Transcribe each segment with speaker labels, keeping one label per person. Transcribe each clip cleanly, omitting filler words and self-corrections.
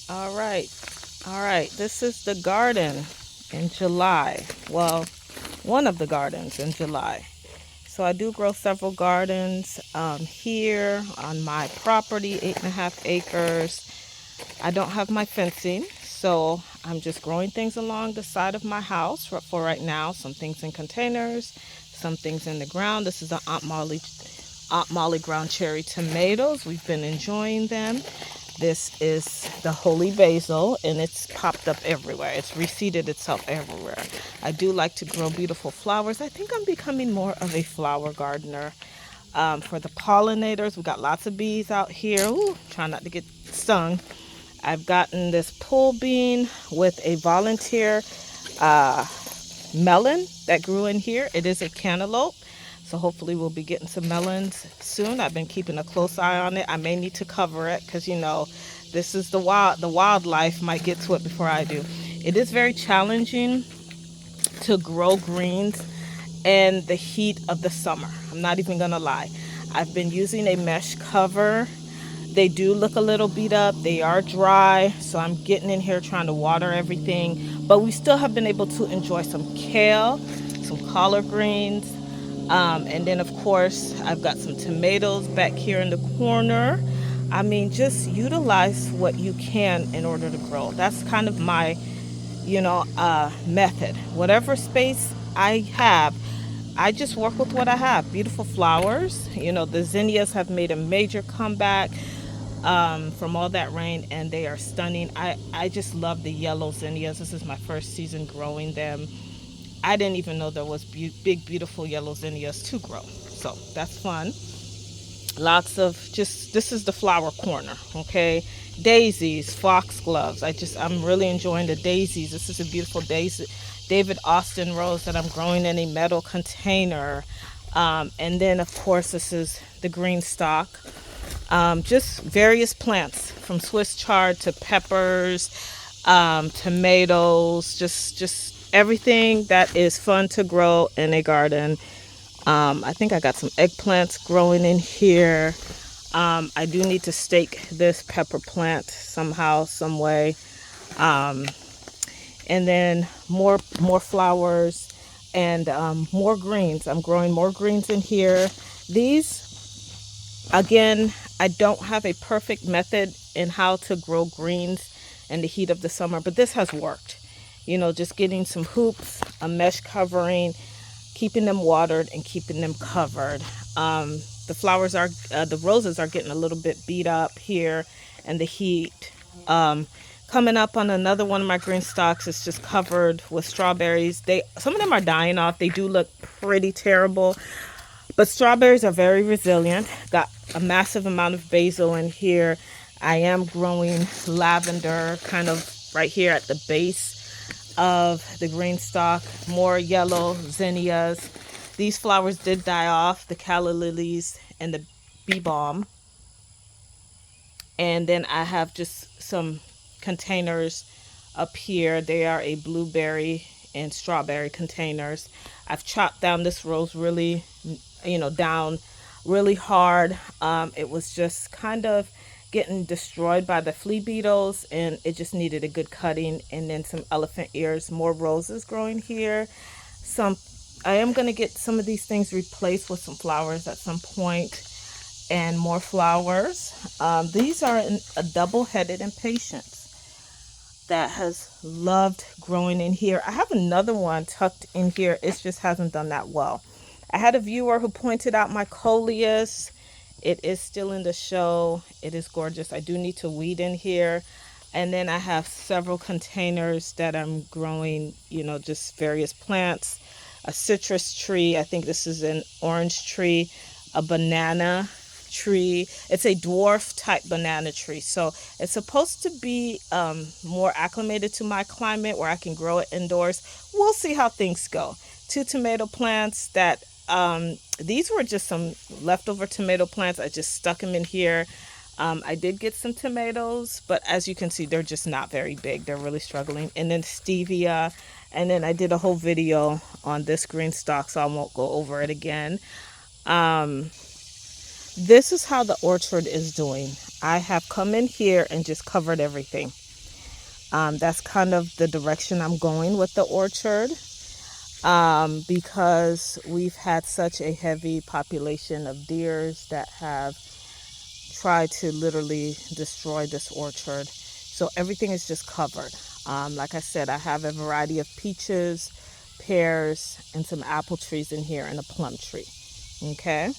Speaker 1: All right. All right. This is the garden in July. Well, one of the gardens in July. So I do grow several gardens here on my property, 8.5 acres. I don't have my fencing, so I'm just growing things along the side of my house for right now. Some things in containers, some things in the ground. This is the Aunt Molly ground cherry tomatoes. We've been enjoying them. This is the holy basil, and it's popped up everywhere. It's reseeded itself everywhere. I do like to grow beautiful flowers. I think I'm becoming more of a flower gardener. For the pollinators, we've got lots of bees out here. Ooh, try not to get stung. I've gotten this pole bean with a volunteer uh, melon that grew in here. It is a cantaloupe. So hopefully we'll be getting some melons soon. I've been keeping a close eye on it. I may need to cover it because this is the wildlife might get to it before I do. It is very challenging to grow greens in the heat of the summer. I'm not even gonna lie. I've been using a mesh cover. They do look a little beat up. They are dry, so I'm getting in here trying to water everything. But we still have been able to enjoy some kale, some collard greens, and then of course I've got some tomatoes back here in the corner. I mean, just utilize what you can in order to grow. That's kind of my, method. Whatever space I have, I just work with what I have. Beautiful flowers. The zinnias have made a major comeback from all that rain, and they are stunning. I just love the yellow zinnias. This is my first season growing them. I didn't even know there was big, beautiful yellow zinnias to grow. So that's fun. Lots of just, this is the flower corner, okay? Daisies, foxgloves. I'm really enjoying the daisies. This is a beautiful daisy, David Austin rose that I'm growing in a metal container. And then, of course, this is the green stock. Just various plants from Swiss chard to peppers, tomatoes, just everything that is fun to grow in a garden. I think I got some eggplants growing in here. I do need to stake this pepper plant somehow, some way. Um, and then more flowers and more greens. I'm growing more greens in here. These, again, I don't have a perfect method in how to grow greens in the heat of the summer, but this has worked. Just getting some hoops, a mesh covering, keeping them watered and keeping them covered. The roses are getting a little bit beat up here and the heat. Coming up on another one of my green stalks, it's just covered with strawberries. Some of them are dying off. They do look pretty terrible, but strawberries are very resilient. Got a massive amount of basil in here. I am growing lavender kind of right here at the base of the green stalk. More yellow zinnias. These flowers did die off, the calla lilies and the bee balm. And then I have just some containers up here. They are a blueberry and strawberry containers. I've chopped down this rose really, down really hard. It was just kind of getting destroyed by the flea beetles, and it just needed a good cutting. And then some elephant ears, more roses growing here. Some I am going to get some of these things replaced with some flowers at some point, and more flowers. These are a double-headed impatiens that has loved growing in here. I have another one tucked in here. It just hasn't done that well. I had a viewer who pointed out my coleus. It is still in the show. It is gorgeous. I do need to weed in here. And then I have several containers that I'm growing, just various plants. A citrus tree. I think this is an orange tree. A banana tree. It's a dwarf type banana tree. So it's supposed to be more acclimated to my climate where I can grow it indoors. We'll see how things go. 2 tomato plants that these were just some leftover tomato plants. I just stuck them in here. I did get some tomatoes, but as you can see, they're just not very big. They're really struggling. And then stevia. And then I did a whole video on this green stalk, so I won't go over it again. This is how the orchard is doing. I have come in here and just covered everything. That's kind of the direction I'm going with the orchard, because we've had such a heavy population of deers that have tried to literally destroy this orchard. So everything is just covered. Like I said, I have a variety of peaches, pears, and some apple trees in here, and a plum tree. Okay.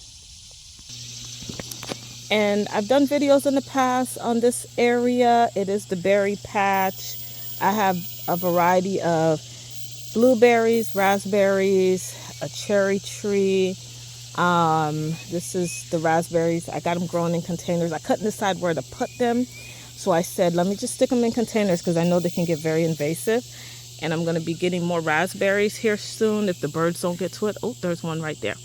Speaker 1: And I've done videos in the past on this area. It is the berry patch. I have a variety of blueberries, raspberries, a cherry tree. This is the raspberries. I got them growing in containers. I couldn't decide where to put them, so I said, let me just stick them in containers because I know they can get very invasive. And I'm going to be getting more raspberries here soon if the birds don't get to it. Oh, there's one right there.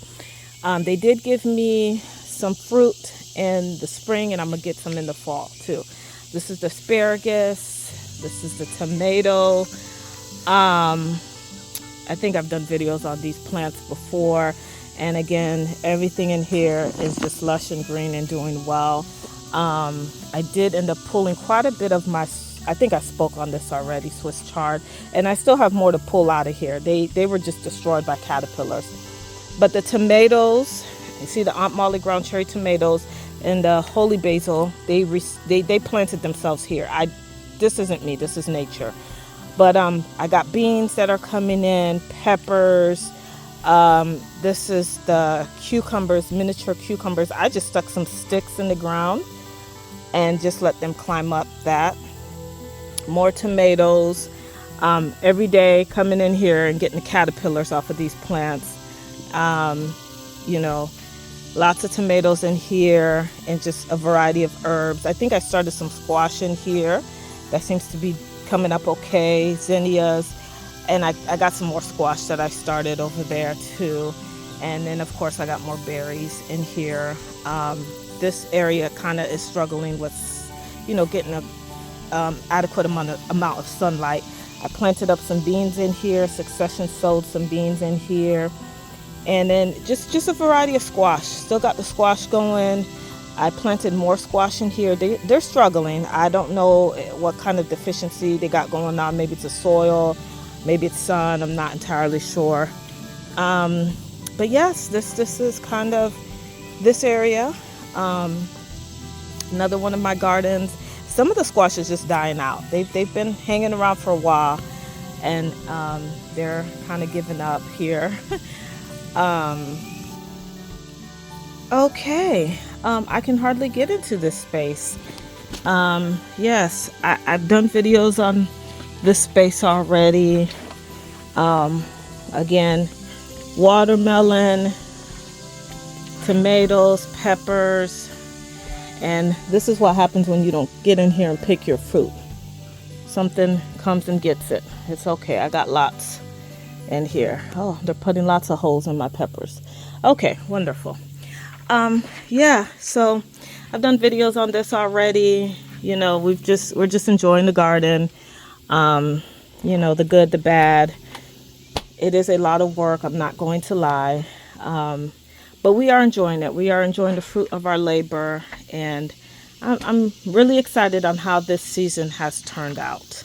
Speaker 1: They did give me some fruit in the spring, and I'm going to get some in the fall too. This is the asparagus. This is the tomato. I think I've done videos on these plants before. And again, everything in here is just lush and green and doing well. I did end up pulling quite a bit of my, I think I spoke on this already, Swiss chard. And I still have more to pull out of here. They were just destroyed by caterpillars. But the tomatoes, you see the Aunt Molly ground cherry tomatoes and the holy basil, they planted themselves here. This isn't me, this is nature. But I got beans that are coming in, peppers. This is the cucumbers, miniature cucumbers. I just stuck some sticks in the ground and just let them climb up that. More tomatoes. Every day coming in here and getting the caterpillars off of these plants. You know, lots of tomatoes in here and just a variety of herbs. I think I started some squash in here. That seems to be coming up okay. Zinnias. And I got some more squash that I started over there too. And then of course I got more berries in here. This area kind of is struggling with, you know, getting a adequate amount of sunlight. I planted up some beans in here, succession sowed some beans in here. And then just a variety of squash. Still got the squash going. I planted more squash in here. They're struggling. I don't know what kind of deficiency they got going on. Maybe it's the soil. Maybe it's sun, I'm not entirely sure. But yes, this is kind of this area. Another one of my gardens. Some of the squash is just dying out. They've been hanging around for a while, and they're kind of giving up here. Okay, I can hardly get into this space. Yes, I've done videos on this space already. Again, watermelon, tomatoes, peppers, and this is what happens when you don't get in here and pick your fruit. Something comes and gets it. It's okay, I got lots in here. Oh, they're putting lots of holes in my peppers. Okay, wonderful. Yeah, so I've done videos on this already. You know, we're just enjoying the garden. You know, the good, the bad. It is a lot of work, I'm not going to lie. But we are enjoying it. We are enjoying the fruit of our labor, and I'm really excited on how this season has turned out.